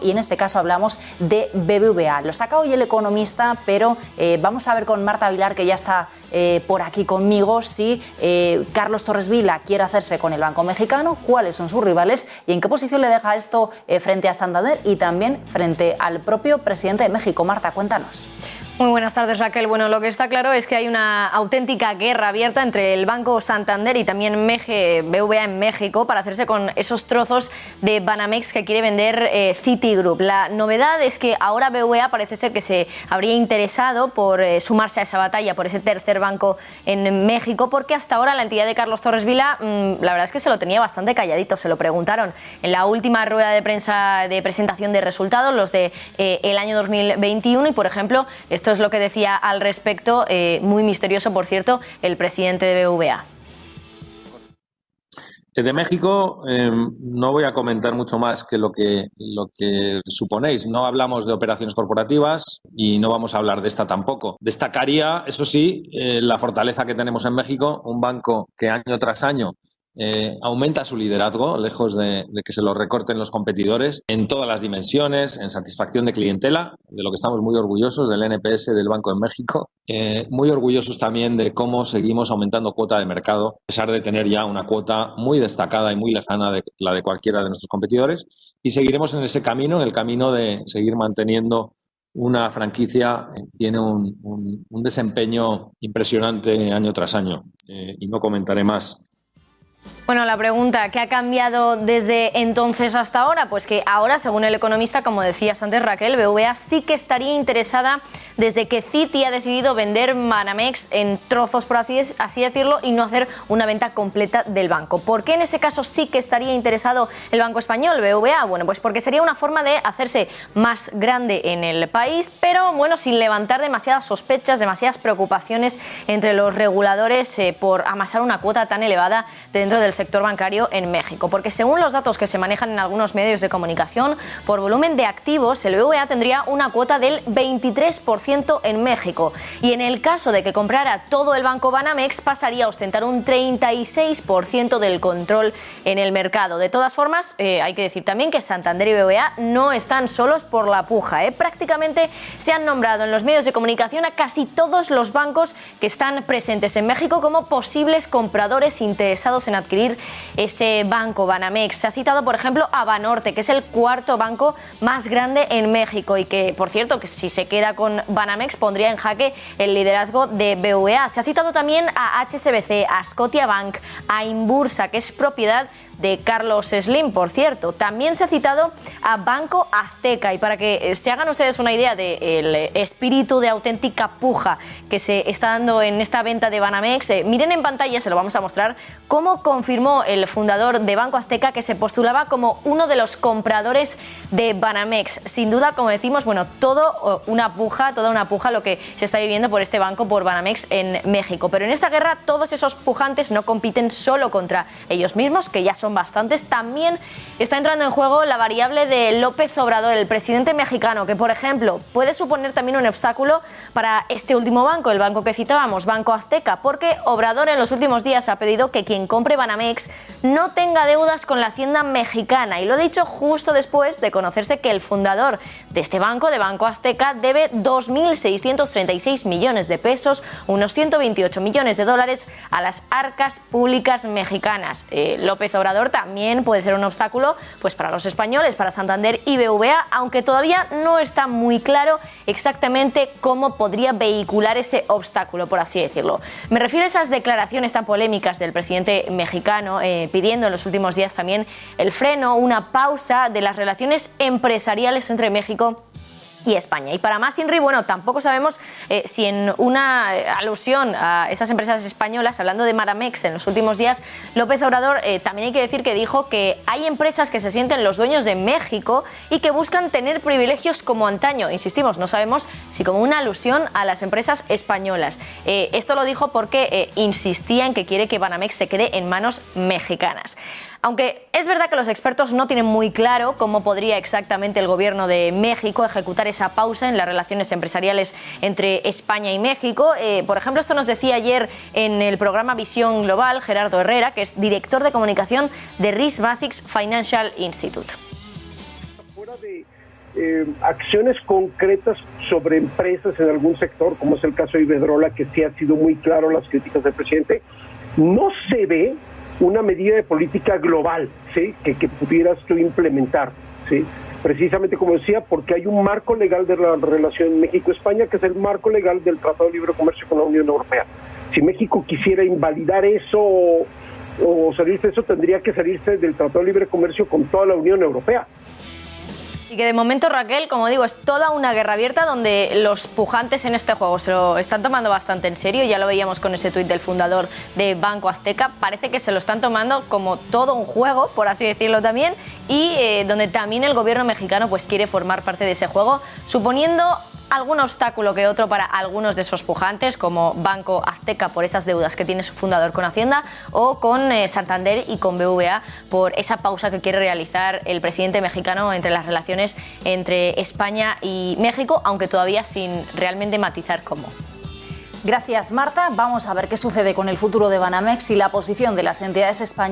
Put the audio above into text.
y en este caso hablamos de BBVA. Lo saca hoy El Economista, pero vamos a ver con Marta Vilar, que ya está por aquí conmigo, si Carlos Torres Vila quiere hacerse con el Banco Mexicano, cuáles son sus rivales y en qué posición le deja esto frente a Santander y también frente al propio presidente de México. Marta, cuéntanos. Muy buenas tardes, Raquel. Bueno, lo que está claro es que hay una auténtica guerra abierta entre el Banco Santander y también BBVA en México para hacerse con esos trozos de Banamex que quiere vender Citigroup. La novedad es que ahora BBVA parece ser que se habría interesado por sumarse a esa batalla por ese tercer banco en México, porque hasta ahora la entidad de Carlos Torres Vila, la verdad es que se lo tenía bastante calladito. Se lo preguntaron en la última rueda de prensa de presentación de resultados, los de el año 2021, y por ejemplo, esto es lo que decía al respecto, muy misterioso, por cierto, el presidente de BBVA. De México no voy a comentar mucho más que lo que suponéis. No hablamos de operaciones corporativas y no vamos a hablar de esta tampoco. Destacaría, eso sí, la fortaleza que tenemos en México, un banco que año tras año aumenta su liderazgo, lejos de que se lo recorten los competidores, en todas las dimensiones, en satisfacción de clientela, de lo que estamos muy orgullosos del NPS del Banco en México, muy orgullosos también de cómo seguimos aumentando cuota de mercado, a pesar de tener ya una cuota muy destacada y muy lejana de la de cualquiera de nuestros competidores, y seguiremos en ese camino, en el camino de seguir manteniendo una franquicia que tiene un desempeño impresionante año tras año, y no comentaré más. Bueno, la pregunta, ¿qué ha cambiado desde entonces hasta ahora? Pues que ahora, según El Economista, como decías antes, Raquel, BBVA sí que estaría interesada desde que Citi ha decidido vender Banamex en trozos, por así decirlo, y no hacer una venta completa del banco. ¿Por qué en ese caso sí que estaría interesado el Banco Español, BBVA? Bueno, pues porque sería una forma de hacerse más grande en el país, pero bueno, sin levantar demasiadas sospechas, demasiadas preocupaciones entre los reguladores por amasar una cuota tan elevada dentro del sector bancario en México, porque según los datos que se manejan en algunos medios de comunicación, por volumen de activos, el BBVA tendría una cuota del 23% en México, y en el caso de que comprara todo el banco Banamex, pasaría a ostentar un 36% del control en el mercado. De todas formas, hay que decir también que Santander y BBVA no están solos por la puja, Prácticamente se han nombrado en los medios de comunicación a casi todos los bancos que están presentes en México como posibles compradores interesados en adquirir ese banco Banamex. Se ha citado, por ejemplo, a Banorte, que es el cuarto banco más grande en México y que, por cierto, que si se queda con Banamex pondría en jaque el liderazgo de BBVA. Se ha citado también a HSBC, a Scotiabank, a Inbursa, que es propiedad de Carlos Slim, por cierto. También se ha citado a Banco Azteca, y para que se hagan ustedes una idea del espíritu de auténtica puja que se está dando en esta venta de Banamex, miren en pantalla, se lo vamos a mostrar, cómo confirmó el fundador de Banco Azteca que se postulaba como uno de los compradores de Banamex. Sin duda, como decimos, bueno, toda una puja lo que se está viviendo por este banco, por Banamex en México. Pero en esta guerra todos esos pujantes no compiten solo contra ellos mismos, que ya son bastantes. También está entrando en juego la variable de López Obrador, el presidente mexicano, que, por ejemplo, puede suponer también un obstáculo para este último banco, el banco que citábamos, Banco Azteca, porque Obrador en los últimos días ha pedido que quien compre Banamex no tenga deudas con la Hacienda mexicana, y lo ha dicho justo después de conocerse que el fundador de este banco, de Banco Azteca, debe 2.636 millones de pesos, unos 128 millones de dólares, a las arcas públicas mexicanas. López Obrador también puede ser un obstáculo pues para los españoles, para Santander y BBVA, aunque todavía no está muy claro exactamente cómo podría vehicular ese obstáculo, por así decirlo. Me refiero a esas declaraciones tan polémicas del presidente mexicano, pidiendo en los últimos días también el freno, una pausa de las relaciones empresariales entre México y España. Y para más Inri, bueno, tampoco sabemos si en una alusión a esas empresas españolas, hablando de Banamex en los últimos días, López Obrador también hay que decir que dijo que hay empresas que se sienten los dueños de México y que buscan tener privilegios como antaño. Insistimos, no sabemos si como una alusión a las empresas españolas. Esto lo dijo porque insistía en que quiere que Banamex se quede en manos mexicanas. Aunque es verdad que los expertos no tienen muy claro cómo podría exactamente el gobierno de México ejecutar esa pausa en las relaciones empresariales entre España y México. Por ejemplo, esto nos decía ayer en el programa Visión Global Gerardo Herrera, que es director de comunicación de Risk Matrix Financial Institute. Fuera de acciones concretas sobre empresas en algún sector, como es el caso de Iberdrola, que sí ha sido muy claro las críticas del presidente, no se ve una medida de política global, ¿sí?, que pudieras tú implementar, ¿sí?, precisamente como decía, porque hay un marco legal de la relación México-España, que es el marco legal del Tratado de Libre Comercio con la Unión Europea. Si México quisiera invalidar eso o salirse de eso, tendría que salirse del Tratado de Libre Comercio con toda la Unión Europea. Y que de momento, Raquel, como digo, es toda una guerra abierta donde los pujantes en este juego se lo están tomando bastante en serio. Ya lo veíamos con ese tuit del fundador de Banco Azteca. Parece que se lo están tomando como todo un juego, por así decirlo también, y donde también el gobierno mexicano pues quiere formar parte de ese juego, suponiendo algún obstáculo que otro para algunos de esos pujantes, como Banco Azteca por esas deudas que tiene su fundador con Hacienda, o con Santander y con BBVA por esa pausa que quiere realizar el presidente mexicano entre las relaciones entre España y México, aunque todavía sin realmente matizar cómo. Gracias, Marta. Vamos a ver qué sucede con el futuro de Banamex y la posición de las entidades españolas